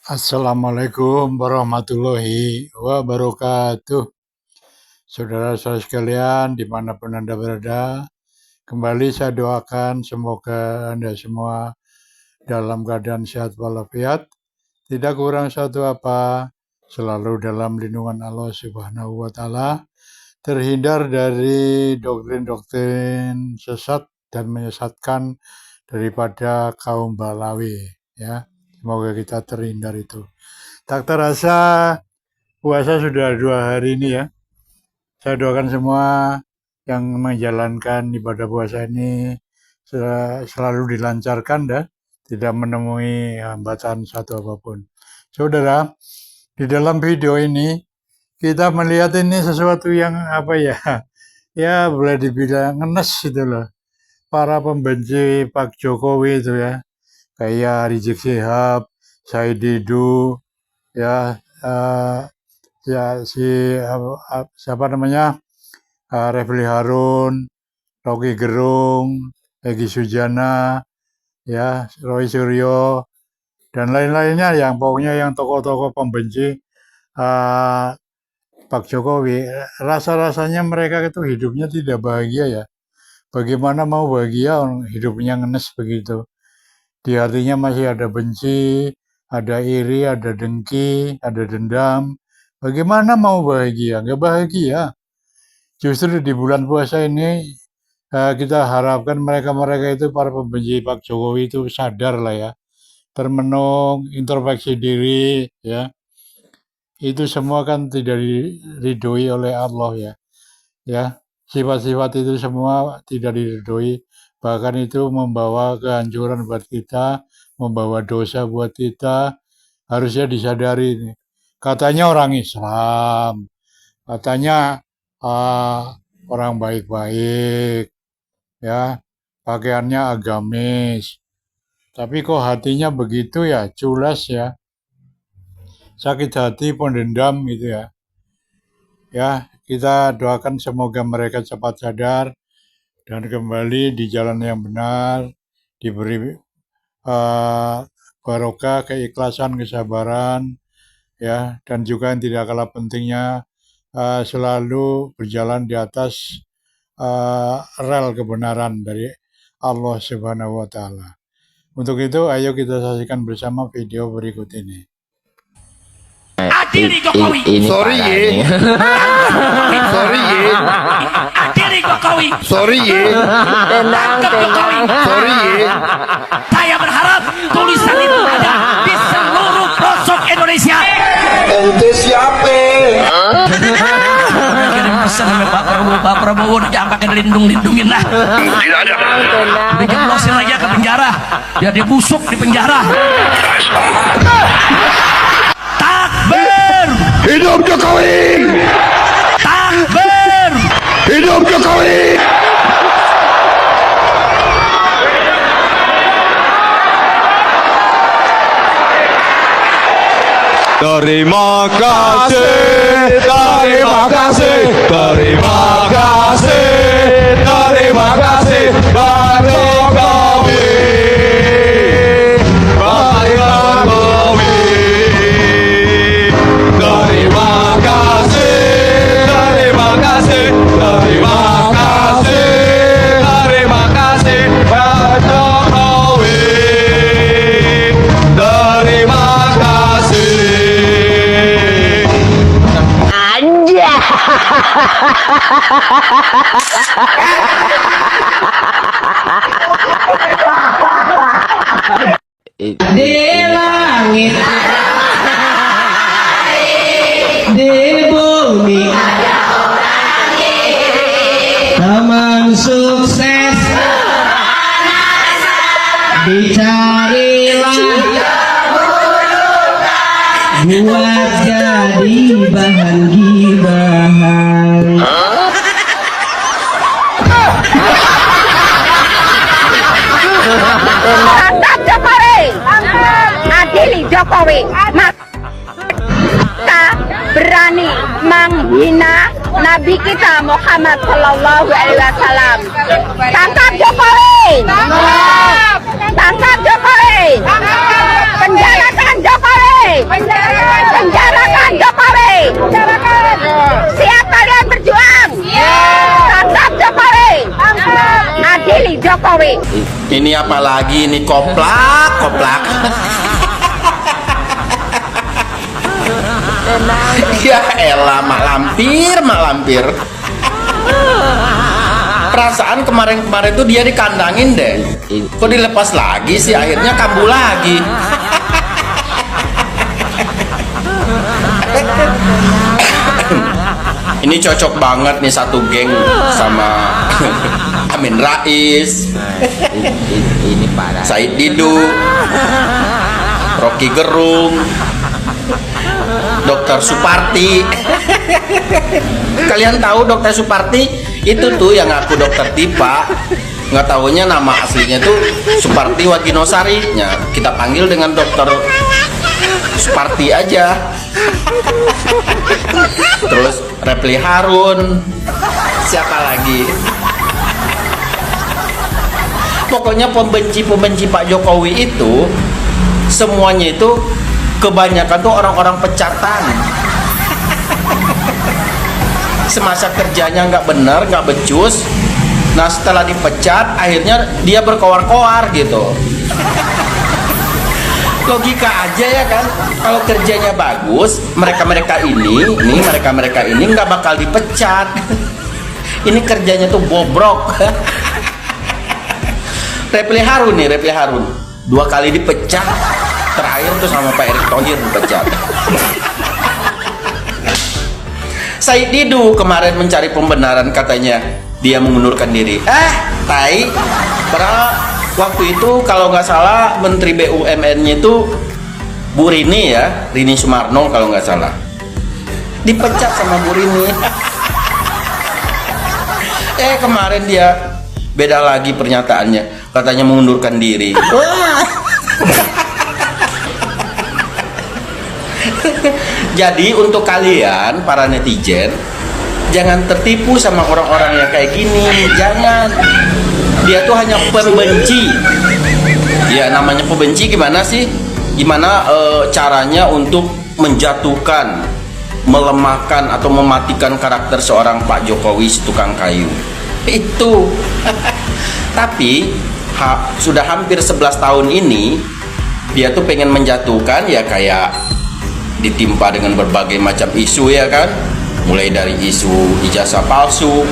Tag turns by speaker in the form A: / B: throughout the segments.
A: Assalamualaikum warahmatullahi wabarakatuh. Saudara-saudara sekalian, dimanapun Anda berada, kembali saya doakan semoga Anda semua dalam keadaan sehat walafiat, tidak kurang satu apa, selalu dalam lindungan Allah Subhanahu wa Ta'ala, terhindar dari doktrin-doktrin sesat dan menyesatkan daripada kaum Balawi, ya. Semoga kita terhindar itu. Tak terasa puasa sudah 2 hari ini ya. Saya doakan semua yang menjalankan ibadah puasa ini selalu dilancarkan dan tidak menemui hambatan satu apapun. Saudara, di dalam video ini kita melihat ini sesuatu yang ya boleh dibilang ngenes gitu loh. Para pembenci Pak Jokowi itu ya, kayak Rizik Syihab, Said Didu, ya, siapa namanya, Refli Harun, Rocky Gerung, Egy Sujana, ya, Roy Suryo, dan lain-lainnya yang pokoknya yang tokoh-tokoh pembenci Pak Jokowi. Rasa-rasanya mereka itu hidupnya tidak bahagia ya. Bagaimana mau bahagia hidupnya ngenes begitu. Di hatinya masih ada benci, ada iri, ada dengki, ada dendam. Bagaimana mau bahagia? Nggak bahagia. Justru di bulan puasa ini kita harapkan mereka-mereka itu, para pembenci Pak Jokowi itu sadar lah ya. Termenung, introspeksi diri ya. Itu semua kan tidak diridhoi oleh Allah ya. Ya, sifat-sifat itu semua tidak diridhoi. Bahkan itu membawa kehancuran buat kita, membawa dosa buat kita, harusnya disadari. Katanya orang Islam, katanya orang baik-baik, ya, pakaiannya agamis, tapi kok hatinya begitu ya, culas ya, sakit hati, pendendam gitu ya. Ya, kita doakan semoga mereka cepat sadar dan kembali di jalan yang benar, diberi barokah, keikhlasan, kesabaran, ya, dan juga yang tidak kalah pentingnya selalu berjalan di atas rel kebenaran dari Allah Subhanahu wa Ta'ala. Untuk itu, ayo kita saksikan bersama video berikut ini.
B: Adili Jokowi.
C: Sorry ye. Sorry ye.
B: Adili Jokowi.
C: Sorry ye.
B: Tangkap Jokowi.
C: Sorry ye.
B: Saya berharap tulisan itu ada di seluruh pelosok Indonesia.
C: Ente siapa?
B: Kirim pesan sama Pak Prabowo jangan pakai dilindung-lindungin lah.
C: Tidak ada.
B: Dijeblosin aja ke penjara. Biar dia busuk di penjara. Takbir!
C: Hidup Jokowi!
B: Takbir!
C: Hidup Jokowi! Terima kasih, terima kasih, terima kasih, terima kasih, Pak Jokowi, Pak Jokowi. Terima kasih, terima kasih, terima kasih, terima kasih, Pak Jokowi. Terima kasih.
D: Di langit, di bumi, teman sukses, dicarilah buat jadi bahan gibahan.
E: Angkat Jokowi, adili Jokowi. Maka berani menghina Nabi kita Muhammad Sallallahu Alaihi Wasallam. Tangkap Jokowi. Tangkap Jokowi. Penjarakan Jokowi. Penjarakan Jokowi. Siap kalian berjuang. Tangkap Jokowi. Adili Jokowi.
F: Ini apalagi ini koplak. Ya elah, mak lampir. Perasaan kemarin tuh dia dikandangin deh. Kok dilepas lagi sih, akhirnya kambuh lagi. Ini cocok banget nih satu geng sama Amin Rais,
D: Ini parah.
F: Said Didu, Rocky Gerung, Dokter Suparti. Kalian tahu Dokter Suparti? Itu tuh yang ngaku dokter Tipa. Nggak tahunya nama aslinya tuh Suparti Waginosari. Ya, kita panggil dengan Dokter Suparti aja. Terus Repli Harun. Siapa lagi? Pokoknya pembenci Pak Jokowi itu semuanya itu kebanyakan tuh orang-orang pecatan. Semasa kerjanya nggak benar, nggak becus. Nah setelah dipecat, akhirnya dia berkoar-koar gitu. Logika aja ya kan, kalau kerjanya bagus, mereka ini nggak bakal dipecat. Ini kerjanya tuh bobrok. Repli Harun 2 kali dipecat, terakhir tuh sama Pak Erick Thohir dipecat. Said Didu kemarin mencari pembenaran, katanya dia mengundurkan diri. Tai. Padahal waktu itu kalau nggak salah Menteri BUMN-nya itu Bu Rini ya, Rini Sumarno kalau nggak salah. Dipecat sama Bu Rini. Kemarin dia beda lagi pernyataannya, katanya mengundurkan diri. Jadi untuk kalian para netizen, jangan tertipu sama orang-orang yang kayak gini. Jangan. Dia tuh hanya pembenci. Ya namanya pembenci gimana sih? Gimana caranya untuk menjatuhkan, melemahkan atau mematikan karakter seorang Pak Jokowi si tukang kayu. Itu. Tapi sudah hampir 11 tahun ini dia tuh pengen menjatuhkan, ya kayak ditimpa dengan berbagai macam isu ya kan, mulai dari isu ijazah palsu,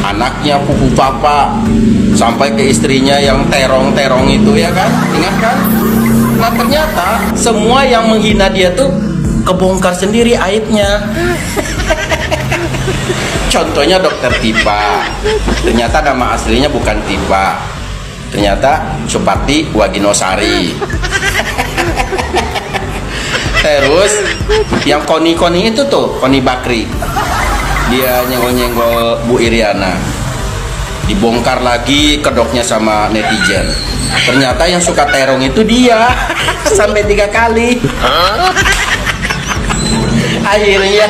F: anaknya pupu papa, sampai ke istrinya yang terong itu ya kan, ingat kan? Nah ternyata semua yang menghina dia tuh kebongkar sendiri aibnya. Contohnya Dokter Tipa, ternyata nama aslinya bukan Tipa, ternyata Suparti Waginosari. Terus yang Koni itu tuh Koni Bakri, dia nyenggol Bu Iriana, dibongkar lagi kedoknya sama netizen. Ternyata yang suka terong itu dia. Sampai 3 kali. Akhirnya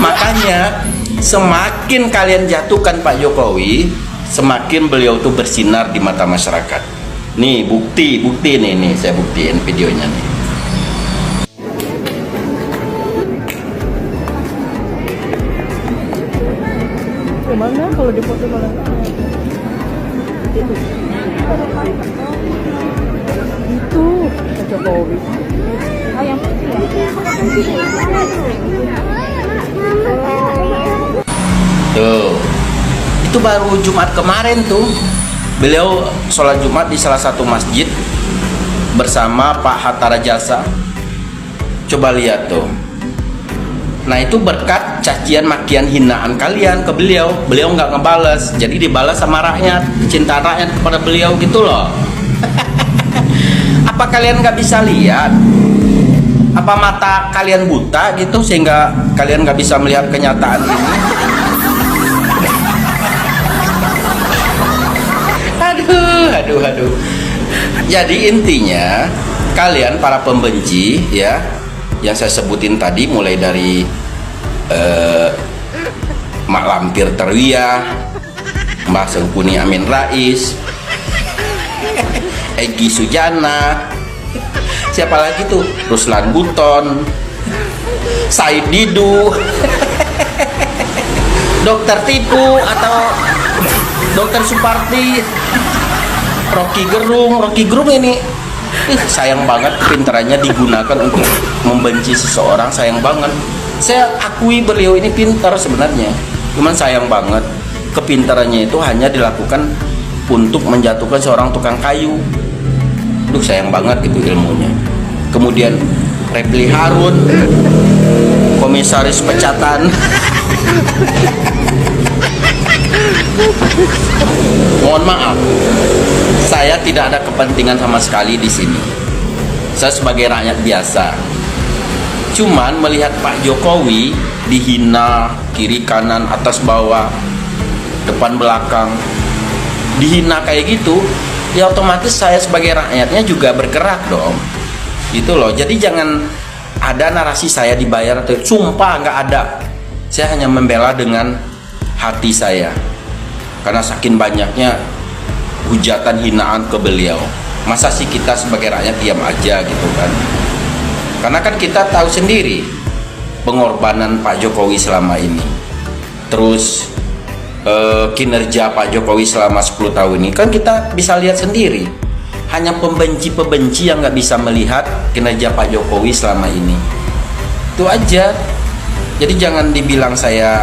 F: makanya semakin kalian jatuhkan Pak Jokowi, semakin beliau tuh bersinar di mata masyarakat. Nih bukti nih saya buktiin videonya nih.
G: Gimana kalau dipoto malah itu Pak Jokowi. Yang
F: tuh, itu baru Jumat kemarin tuh. Beliau sholat Jumat di salah satu masjid bersama Pak Hatta Rajasa. Coba lihat tuh. Nah itu berkat cacian makian hinaan kalian ke beliau. Beliau nggak ngebales, jadi dibalas sama rakyat, kecintaan rakyat kepada beliau gitu loh. Apa kalian nggak bisa lihat? Apa mata kalian buta gitu sehingga kalian nggak bisa melihat kenyataan ini? Aduh. Jadi intinya kalian para pembenci ya, yang saya sebutin tadi, mulai dari Mak Lampir Terwiyah, Mbah Sengkuni Amin Rais, Egy Sujana, siapa lagi tuh, Ruslan Buton, Said Didu, Dokter Tipu atau Dokter Suparti, Rocky Gerung ini sayang banget pintarannya digunakan untuk membenci seseorang, sayang banget. Saya akui beliau ini pintar sebenarnya, cuman sayang banget kepintarannya itu hanya dilakukan untuk menjatuhkan seorang tukang kayu. Duh, sayang banget gitu ilmunya. Kemudian Repli Harun, komisaris pecatan. Mohon maaf, saya tidak ada kepentingan sama sekali di sini. Saya sebagai rakyat biasa, cuman melihat Pak Jokowi dihina kiri kanan atas bawah depan belakang, dihina kayak gitu, ya otomatis saya sebagai rakyatnya juga bergerak dong, gitu loh. Jadi jangan ada narasi saya dibayar atau sumpah nggak ada. Saya hanya membela dengan hati saya, karena saking banyaknya hujatan hinaan ke beliau. Masa sih kita sebagai rakyat diam aja gitu kan? Karena kan kita tahu sendiri pengorbanan Pak Jokowi selama ini, terus kinerja Pak Jokowi selama 10 tahun ini kan kita bisa lihat sendiri. Hanya pembenci-pembenci yang nggak bisa melihat kinerja Pak Jokowi selama ini. Itu aja. Jadi jangan dibilang saya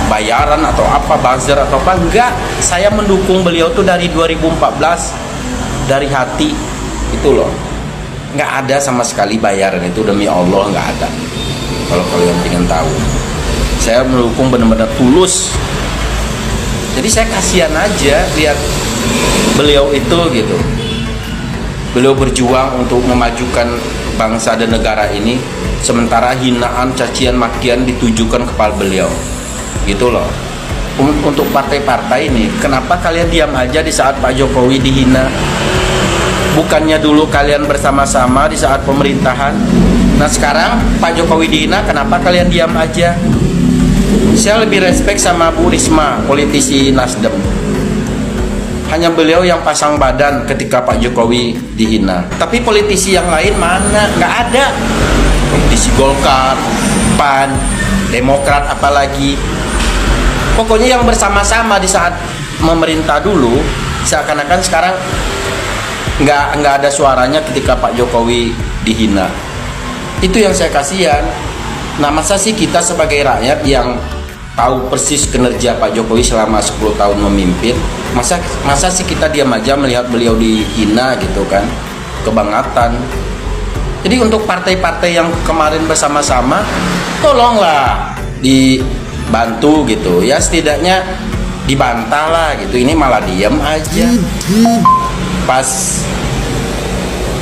F: bayaran atau apa, buzzer atau apa, enggak. Saya mendukung beliau tuh dari 2014 dari hati itu loh. Nggak ada sama sekali bayaran itu, demi Allah nggak ada. Kalau kalian ingin tahu, saya mendukung benar-benar tulus. Jadi saya kasihan aja lihat beliau itu gitu. Beliau berjuang untuk memajukan bangsa dan negara ini, sementara hinaan, cacian, makian ditujukan kepada beliau, gitu loh. Untuk partai-partai ini, kenapa kalian diam aja di saat Pak Jokowi dihina? Bukannya dulu kalian bersama-sama di saat pemerintahan? Nah sekarang Pak Jokowi dihina, kenapa kalian diam aja? Saya lebih respect sama Bu Risma, politisi Nasdem. Hanya beliau yang pasang badan ketika Pak Jokowi dihina. Tapi politisi yang lain mana? Nggak ada. Politisi Golkar, PAN, Demokrat apalagi. Pokoknya yang bersama-sama di saat memerintah dulu, seakan-akan sekarang nggak ada suaranya ketika Pak Jokowi dihina. Itu yang saya kasihan. Nah masa sih kita sebagai rakyat yang tahu persis kinerja Pak Jokowi selama 10 tahun memimpin, masa sih kita diam aja melihat beliau dihina gitu kan? Kebangetan. Jadi untuk partai-partai yang kemarin bersama-sama, tolonglah dibantu gitu ya, setidaknya dibantah lah gitu. Ini malah diam aja.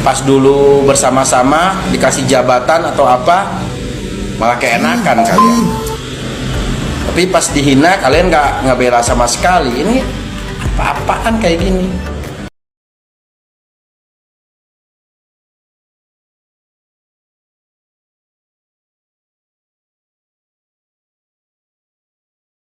F: Pas dulu bersama-sama dikasih jabatan atau apa, malah keenakan kalian. Tapi pas dihina kalian nggak bela sama sekali. Ini apa-apaan kayak gini.